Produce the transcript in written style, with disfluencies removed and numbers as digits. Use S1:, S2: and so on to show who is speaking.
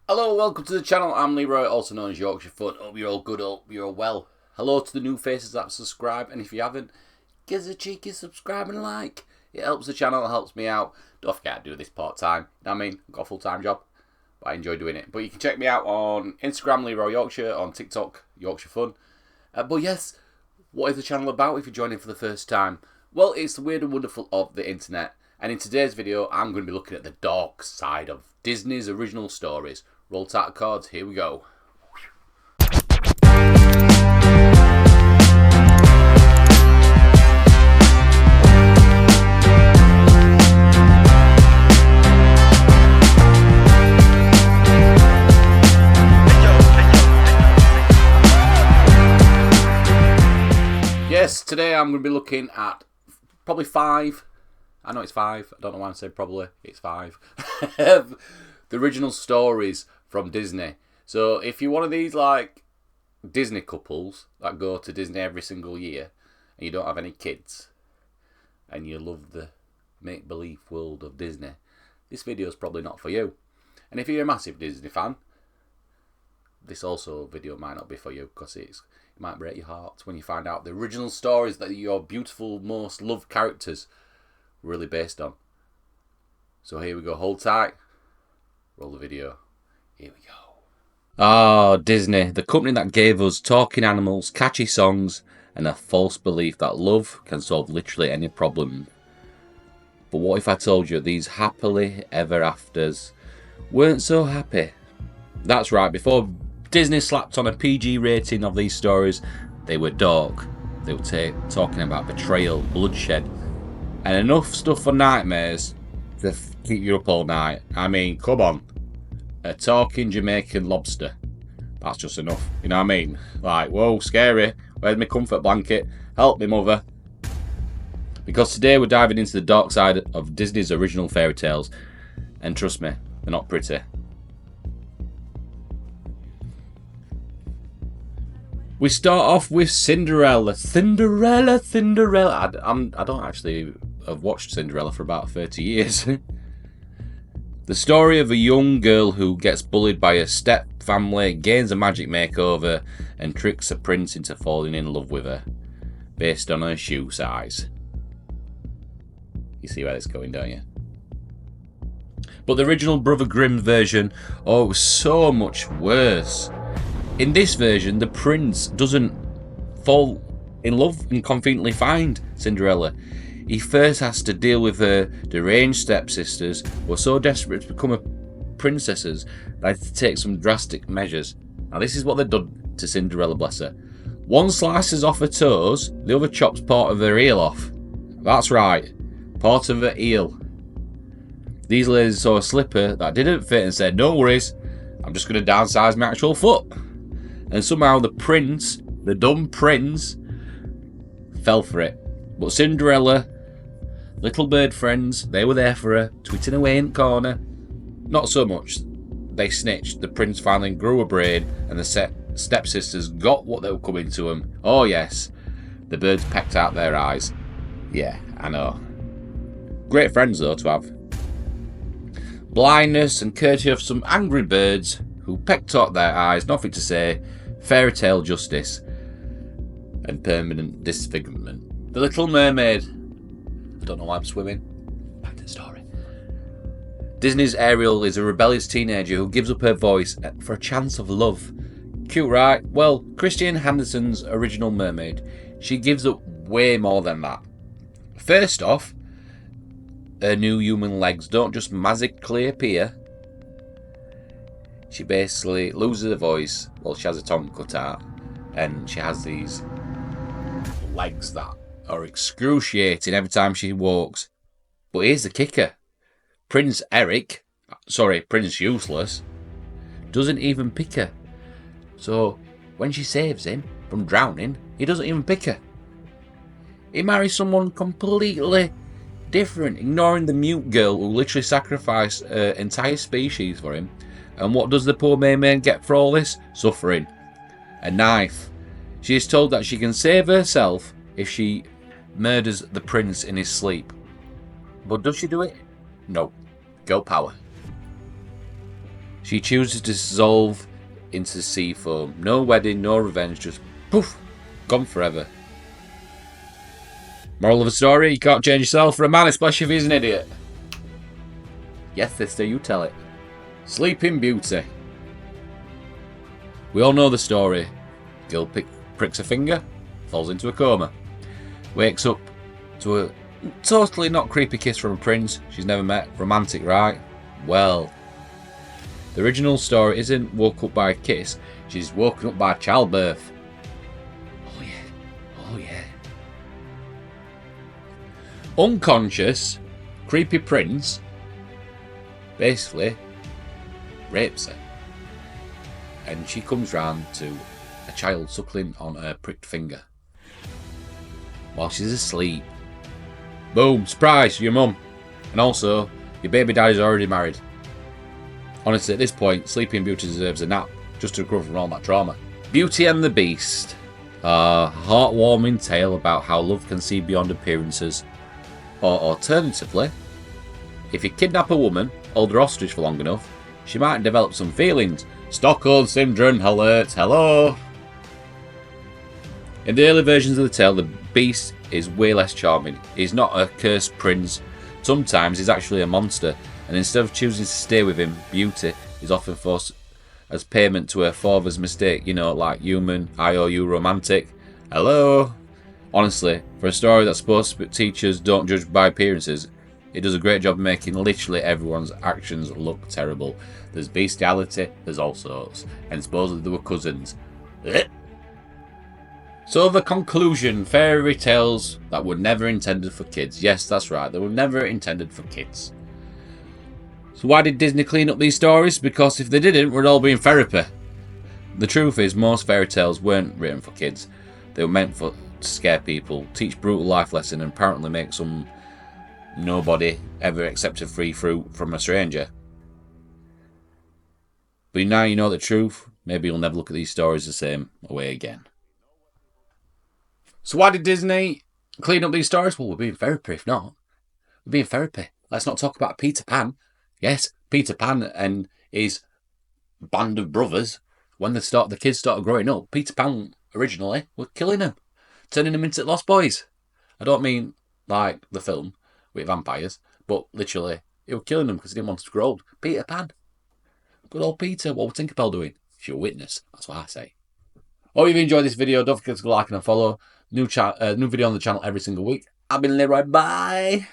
S1: Hello, welcome to the channel. I'm Leroy, also known as Yorkshire Fun. Hope you're all good, hope you're all well. Hello to the new faces that subscribe, and if you haven't, give us a cheeky subscribe and like. It helps the channel, it helps me out. Don't forget I do this part-time. You know what I mean? I've got a full-time job, but I enjoy doing it. But you can check me out on Instagram, Leroy Yorkshire, on TikTok, Yorkshire Fun. But yes, what is the channel about if you're joining for the first time? Well, it's the weird and wonderful of the internet. And in today's video, I'm going to be looking at the dark side of Disney's original stories. Roll title cards, here we go. Yes, today I'm going to be looking at probably 5. I know it's 5. I don't know why I said probably. It's 5. The original stories from Disney. So if you're one of these like Disney couples that go to Disney every single year and you don't have any kids and you love the make-believe world of Disney, this video is probably not for you. And if you're a massive Disney fan, this also video might not be for you, because it might break your heart when you find out the original stories that your beautiful, most loved characters were really based on. So here we go, hold tight, roll the video. Here we go. Ah, Disney, the company that gave us talking animals, catchy songs, and a false belief that love can solve literally any problem. But what if I told you these happily ever afters weren't so happy? That's right, before Disney slapped on a PG rating of these stories, they were dark. They were talking about betrayal, bloodshed, and enough stuff for nightmares to keep you up all night. I mean, come on. A talking Jamaican lobster. That's just enough. You know what I mean? Like, whoa, scary. Where's my comfort blanket? Help me, mother. Because today we're diving into the dark side of Disney's original fairy tales. And trust me, they're not pretty. We start off with Cinderella. Cinderella. I don't actually have watched Cinderella for about 30 years. The story of a young girl who gets bullied by her step family, gains a magic makeover, and tricks a prince into falling in love with her, based on her shoe size. You see where it's going, don't you? But the original Brother Grimm version, oh, it was so much worse. In this version, the prince doesn't fall in love and conveniently find Cinderella. He first has to deal with her deranged stepsisters who are so desperate to become princesses that they take some drastic measures. Now this is what they've done to Cinderella, bless her. One slices off her toes, the other chops part of her heel off. That's right, part of her heel. These ladies saw a slipper that didn't fit and said, no worries, I'm just going to downsize my actual foot. And somehow the prince, the dumb prince, fell for it. But Cinderella, little bird friends, they were there for her, tweeting away in the corner. Not so much. They snitched. The prince finally grew a brain, and the stepsisters got what they were coming to them. Oh yes, the birds pecked out their eyes. Yeah, I know. Great friends though to have. Blindness and courtesy of some angry birds who pecked out their eyes, nothing to say. Fairy tale justice and permanent disfigurement. The Little Mermaid. I don't know why I'm swimming. Back to the story. Disney's Ariel is a rebellious teenager who gives up her voice for a chance of love. Cute, right? Well, Christian Henderson's original mermaid, she gives up way more than that. First off, her new human legs don't just magically appear. She basically loses her voice. Well, she has her tongue cut out, and she has these legs that are excruciating every time she walks. But here's the kicker. Prince Useless, doesn't even pick her. So when she saves him from drowning, he doesn't even pick her. He marries someone completely different, ignoring the mute girl who literally sacrificed her entire species for him. And what does the poor mermaid get for all this? Suffering. A knife. She is told that she can save herself if she murders the prince in his sleep. But does she do it? No. Girl power. She chooses to dissolve into sea foam. No wedding, no revenge, just poof, gone forever. Moral of the story, you can't change yourself for a man, especially if he's an idiot. Yes, sister, you tell it. Sleeping Beauty. We all know the story. Girl pricks a finger, falls into a coma. Wakes up to a totally not creepy kiss from a prince she's never met. Romantic, right? Well, the original story isn't woke up by a kiss, she's woken up by childbirth. Oh yeah, oh yeah. Unconscious, creepy prince basically rapes her. And she comes round to a child suckling on her pricked finger while she's asleep. Boom, surprise, your mum. And also, your baby daddy's already married. Honestly, at this point, Sleeping Beauty deserves a nap just to recover from all that trauma. Beauty and the Beast. A heartwarming tale about how love can see beyond appearances. Or alternatively, if you kidnap a woman, hold her hostage for long enough, she might develop some feelings. Stockholm Syndrome alert, hello! In the early versions of the tale, the Beast is way less charming. He's not a cursed prince. Sometimes he's actually a monster, and instead of choosing to stay with him, Beauty is often forced as payment to her father's mistake. You know, like human, IOU romantic. Hello! Honestly, for a story that's supposed to teach us don't judge by appearances, it does a great job making literally everyone's actions look terrible. There's bestiality, there's all sorts, and supposedly they were cousins. So the conclusion, fairy tales that were never intended for kids. Yes, that's right, they were never intended for kids. So why did Disney clean up these stories? Because if they didn't, we'd all be in therapy. The truth is, most fairy tales weren't written for kids. They were meant to scare people, teach brutal life lesson, and apparently make some nobody ever accepted free fruit from a stranger. But now you know the truth, maybe you'll never look at these stories the same way again. So why did Disney clean up these stories? Well, we'll be in therapy if not. We'll be in therapy. Let's not talk about Peter Pan. Yes, Peter Pan and his band of brothers, when the kids started growing up, Peter Pan originally were killing them, turning them into lost boys. I don't mean like the film with vampires, but literally, he was killing them because he didn't want to grow old. Peter Pan. Good old Peter. What was Tinkerbell doing? She's a witness. That's what I say. Hope you've enjoyed this video. Don't forget to like and follow. New video on the channel every single week. I've been Leroy. Bye.